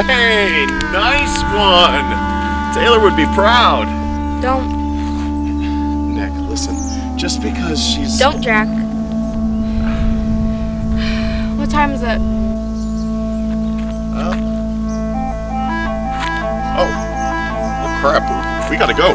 Hey, nice one. Taylor would be proud. Don't. Nick, listen. Just because she's... Don't, Jack. What time is it? Oh, crap. We gotta go.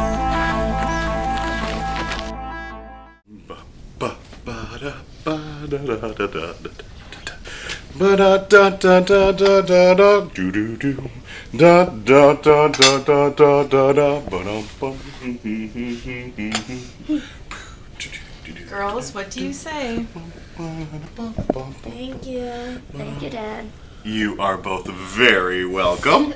Girls, what do you say? Thank you. Thank you, Dad. You are both very welcome.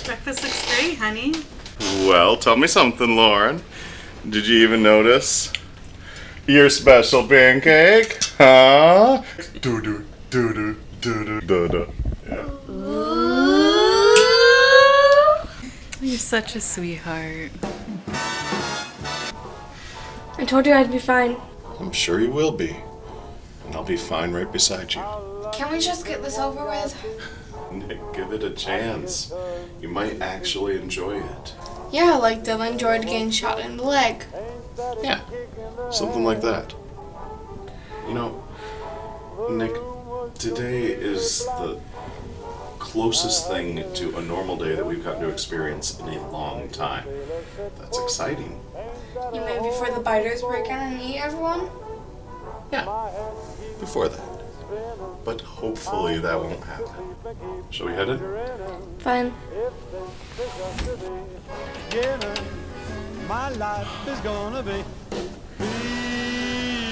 Breakfast looks great, honey. Well, tell me something, Lauren. Did you even notice your special pancake? Huh? Do-do, do-do, do-do, do-do. Yeah. You're such a sweetheart. I told you I'd be fine. I'm sure you will be. And I'll be fine right beside you. Can't we just get this over with? Nick, give it a chance. You might actually enjoy it. Yeah, like Dylan enjoyed getting shot in the leg. Yeah, something like that. You know, Nick, today is the closest thing to a normal day that we've gotten to experience in a long time. That's exciting. You mean before the biters break in and eat everyone? Yeah, before that. But hopefully that won't happen. Shall we head in? Fine. My life is gonna be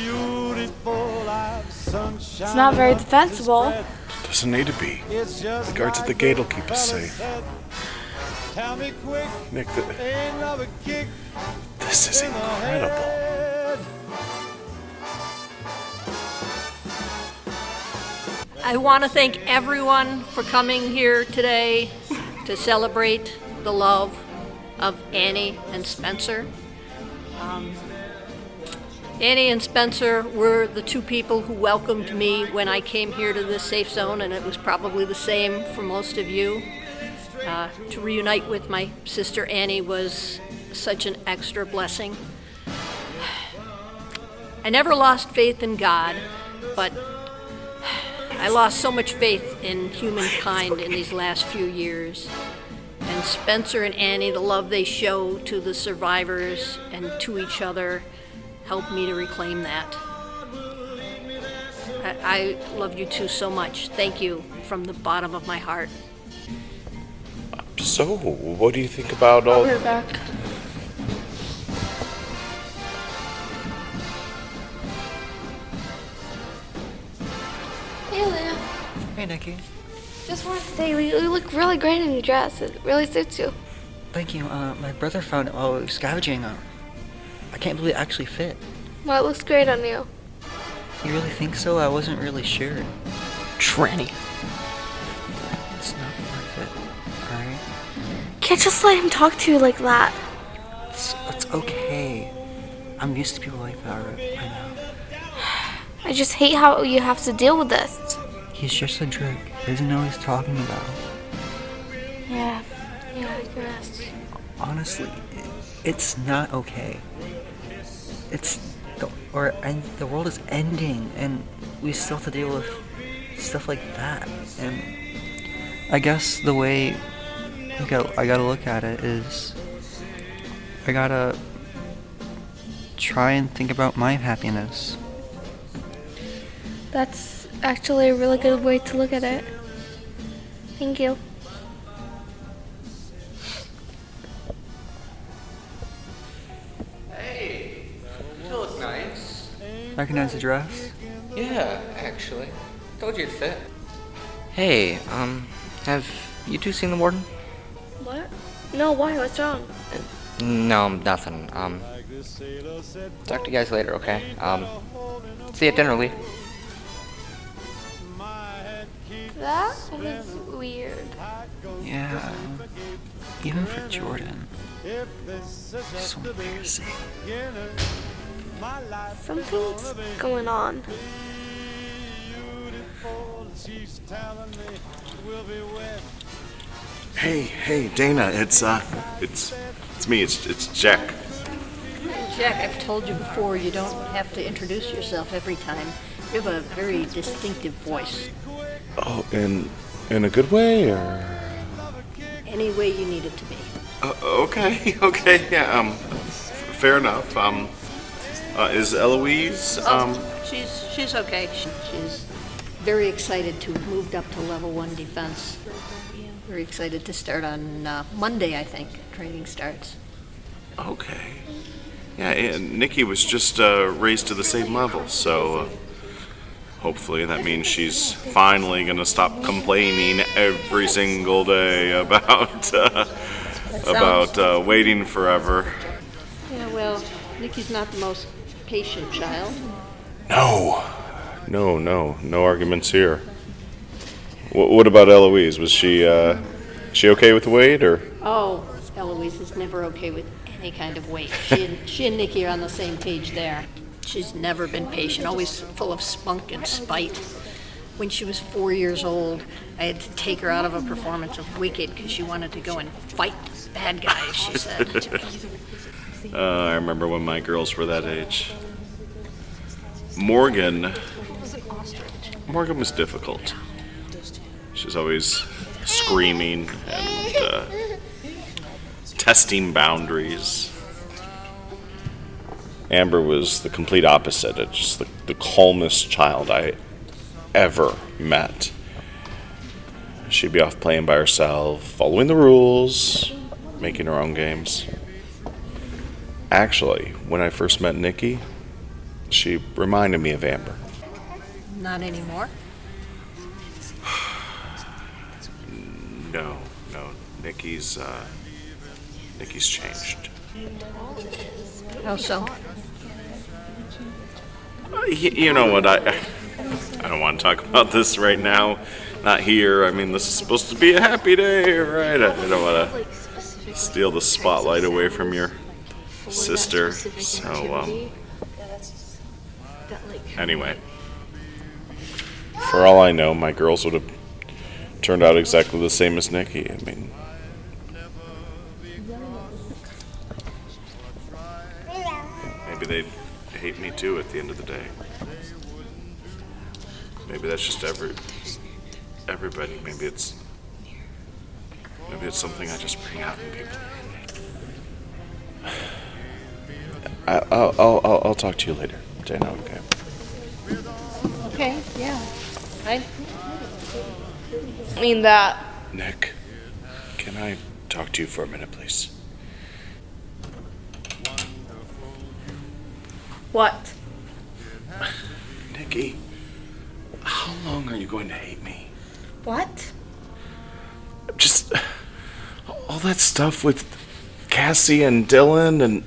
beautiful like sunshine. It's not very defensible. Doesn't need to be. The guards at the gate will keep us safe. Tell me quick, Nick, ain't love a kick this is incredible. head. I want to thank everyone for coming here today to celebrate the love of Annie and Spencer. Annie and Spencer were the two people who welcomed me when I came here to this safe zone, and it was probably the same for most of you. To reunite with my sister Annie was such an extra blessing. I never lost faith in God, but I lost so much faith in humankind in these last few years. And Spencer and Annie, the love they show to the survivors and to each other, helped me to reclaim that. I love you two so much. Thank you from the bottom of my heart. So, what do you think about all... We're back. Hey, Leah. Hey, Nikki. Just wanted to say, you look really great in your dress. It really suits you. Thank you. My brother found it while we were scavenging. I can't believe it actually fit. Well, it looks great on you. You really think so? I wasn't really sure. Tranny. It's not worth it, alright? Can't just let him talk to you like that. It's okay. I'm used to people like that right now. I just hate how you have to deal with this. He's just a jerk. He doesn't know what he's talking about. Yeah, I guess. Honestly, it's not okay. The world is ending, and we still have to deal with stuff like that. And I guess the way I gotta look at it is, I gotta try and think about my happiness. That's actually a really good way to look at it. Thank you. Hey, you look nice. Recognize the dress? Yeah, actually. Told you it'd fit. Hey, have you two seen the warden? What? No, why? What's wrong? No, nothing. Talk to you guys later, okay? See you at dinner, Lee. That was weird. Yeah. Even for Jordan. If this is just So the embarrassing. beginning, my life Something's going on. beautiful. She's telling me we'll be wed. Hey, Dana, it's me, it's Jack. Jack, I've told you before, you don't have to introduce yourself every time. You have a very distinctive voice. Oh, in a good way, or? Any way you need it to be. Okay, yeah, fair enough. Is Eloise, She's okay. She's very excited to have moved up to level 1 defense. Very excited to start on Monday, I think. Training starts. okay. Yeah, and Nikki was just raised to the same level, so hopefully that means she's finally gonna stop complaining every single day about waiting forever. Yeah, well, Nikki's not the most patient child. No arguments here. What about Eloise? Was she okay with the wait, or? Oh, Eloise is never okay with any kind of weight. She and Nikki are on the same page there. She's never been patient, always full of spunk and spite. When she was 4 years old, I had to take her out of a performance of Wicked because she wanted to go and fight bad guys, she said. I remember when my girls were that age. Morgan was difficult. She's always screaming and testing boundaries. Amber was the complete opposite. It's just the calmest child I ever met. She'd be off playing by herself, following the rules, making her own games. Actually, when I first met Nikki, she reminded me of Amber. Not anymore. No. Nikki's changed. How so? You know what? I don't want to talk about this right now. Not here. I mean, this is supposed to be a happy day, right? I don't want to steal the spotlight away from your sister. So, anyway. For all I know, my girls would have turned out exactly the same as Nikki. I mean, maybe they'd hate me too at the end of the day. Maybe that's just everybody. Maybe it's something I just bring out in people. I'll talk to you later, Dana. Okay. Okay, yeah. I mean that. Nick, can I talk to you for a minute, please? What? Nikki, how long are you going to hate me? What? Just all that stuff with Cassie and Dylan, and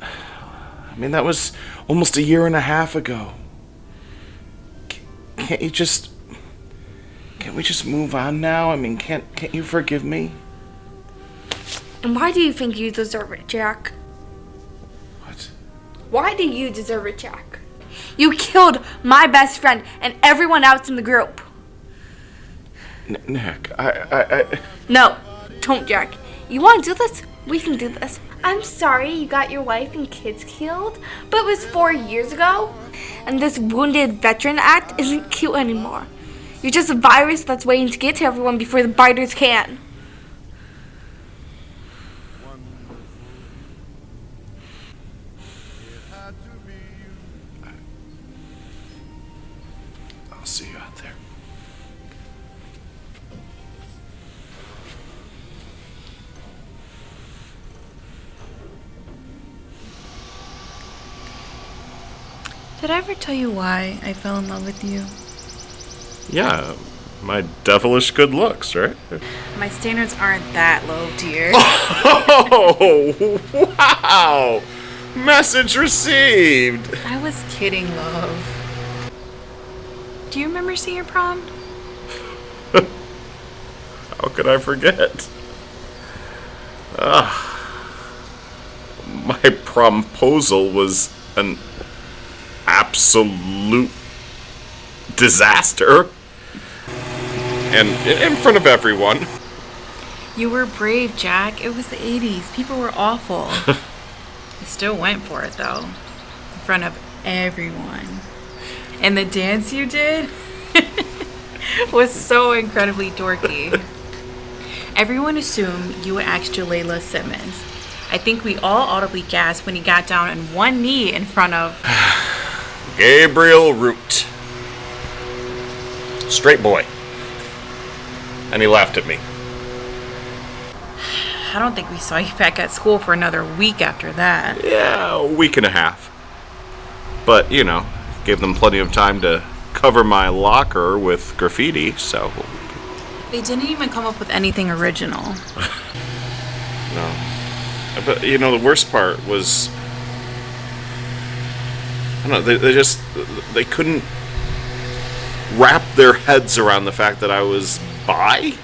I mean, that was almost a year and a half ago. Can't we just move on now? I mean, can't you forgive me? And why do you think you deserve it, Jack? What? Why do you deserve it, Jack? You killed my best friend and everyone else in the group. Nick, I... No, don't, Jack. You want to do this? We can do this. I'm sorry you got your wife and kids killed, but it was 4 years ago. And this Wounded Veteran Act isn't cute anymore. You're just a virus that's waiting to get to everyone before the biters can. I'll see you out there. Did I ever tell you why I fell in love with you? Yeah, my devilish good looks, right? My standards aren't that low, dear. Oh, wow! Message received! I was kidding, love. Do you remember senior prom? How could I forget? My promposal was an absolute disaster. And in front of everyone. You were brave, Jack. It was the 80s. People were awful. You still went for it, though. In front of everyone. And the dance you did was so incredibly dorky. Everyone assumed you would ask Jalila Simmons. I think we all audibly gasped when he got down on one knee in front of Gabriel Root. Straight boy. And he laughed at me. I don't think we saw you back at school for another week after that. Yeah, a week and a half. But, you know, gave them plenty of time to cover my locker with graffiti, so... They didn't even come up with anything original. No. But, you know, the worst part was... I don't know, they couldn't wrap their heads around the fact that I was bi?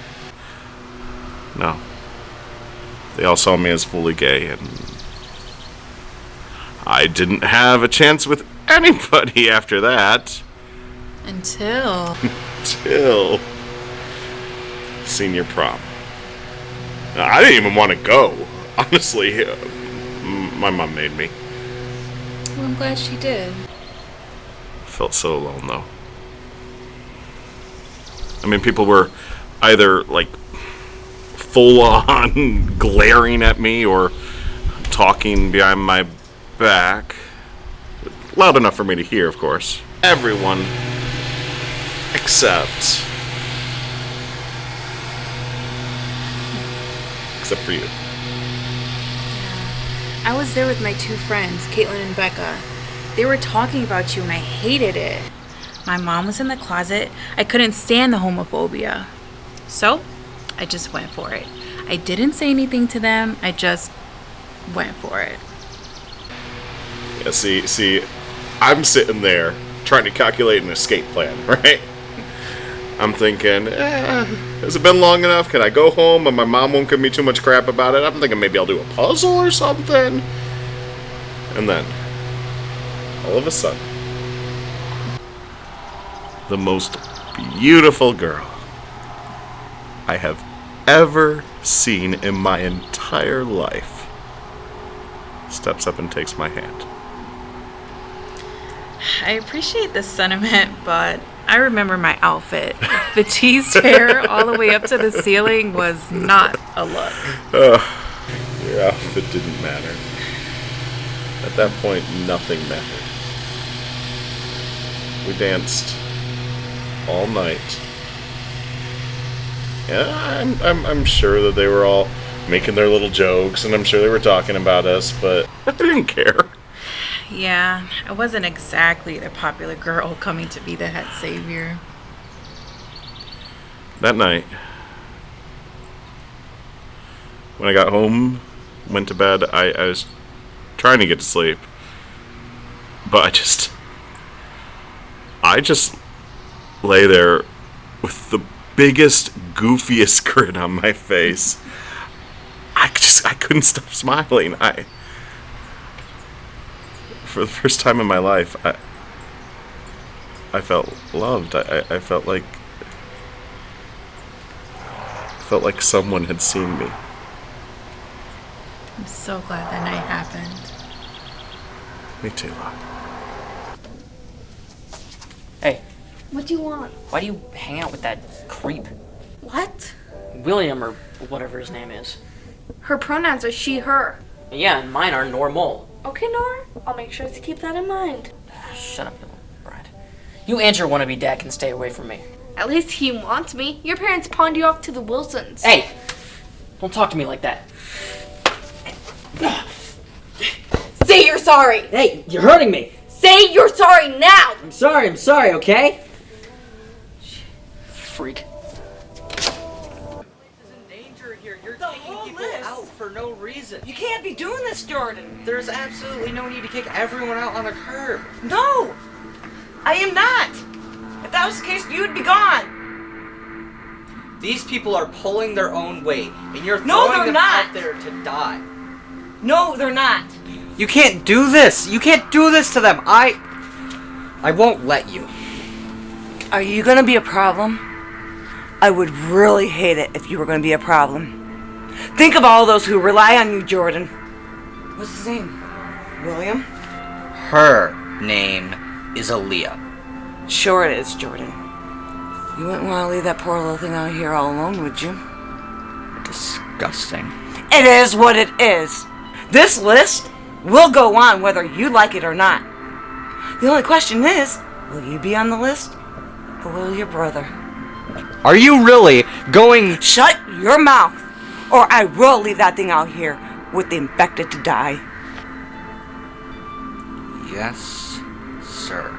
No. They all saw me as fully gay, and I didn't have a chance with anybody after that. Until senior prom. I didn't even want to go. Honestly, my mom made me. well, I'm glad she did. Felt so alone, though. I mean, people were either, like, full-on glaring at me or talking behind my back. Loud enough for me to hear, of course. Everyone except for you. I was there with my two friends, Caitlin and Becca. They were talking about you and I hated it. My mom was in the closet. I couldn't stand the homophobia. So, I just went for it. I didn't say anything to them. I just went for it. Yeah, see, I'm sitting there trying to calculate an escape plan, right? I'm thinking, has it been long enough? Can I go home and my mom won't give me too much crap about it? I'm thinking maybe I'll do a puzzle or something. And then, all of a sudden, the most beautiful girl I have ever seen in my entire life steps up and takes my hand. I appreciate the sentiment, but I remember my outfit. The teased hair all the way up to the ceiling was not a look. Your outfit didn't matter. At that point, nothing mattered. We danced all night. Yeah, I'm sure that they were all making their little jokes, and I'm sure they were talking about us, but I didn't care. Yeah, I wasn't exactly the popular girl coming to be the head savior. That night, when I got home, went to bed, I was trying to get to sleep, but I just lay there with the biggest, goofiest grin on my face. I couldn't stop smiling. For the first time in my life, I felt loved. I felt like someone had seen me. I'm so glad that night happened. Me too. Hey, What do you want? why do you hang out with that creep? What? William, or whatever his name is. Her pronouns are she, her. Yeah, and mine are normal. Okay, Nora. I'll make sure to keep that in mind. Shut up, little brat. You and your wannabe dad can stay away from me. At least he wants me. Your parents pawned you off to the Wilsons. Hey! Don't talk to me like that. Say you're sorry. Hey, you're hurting me! Say you're sorry now. I'm sorry, okay? Freak. For no reason. You can't be doing this, Jordan. There's absolutely no need to kick everyone out on the curb. No! I am not! If that was the case, you would be gone! These people are pulling their own weight, and you're No, throwing they're them not. out there to die. No, they're not. You can't do this. You can't do this to them. I won't let you. Are you gonna be a problem? I would really hate it if you were gonna be a problem. Think of all those who rely on you, Jordan. What's his name? William? Her name is Aaliyah. Sure it is, Jordan. You wouldn't want to leave that poor little thing out here all alone, would you? Disgusting. It is what it is. This list will go on whether you like it or not. The only question is, will you be on the list? Or will your brother? Are you really going... Shut your mouth, or I will leave that thing out here with the infected to die. Yes, sir.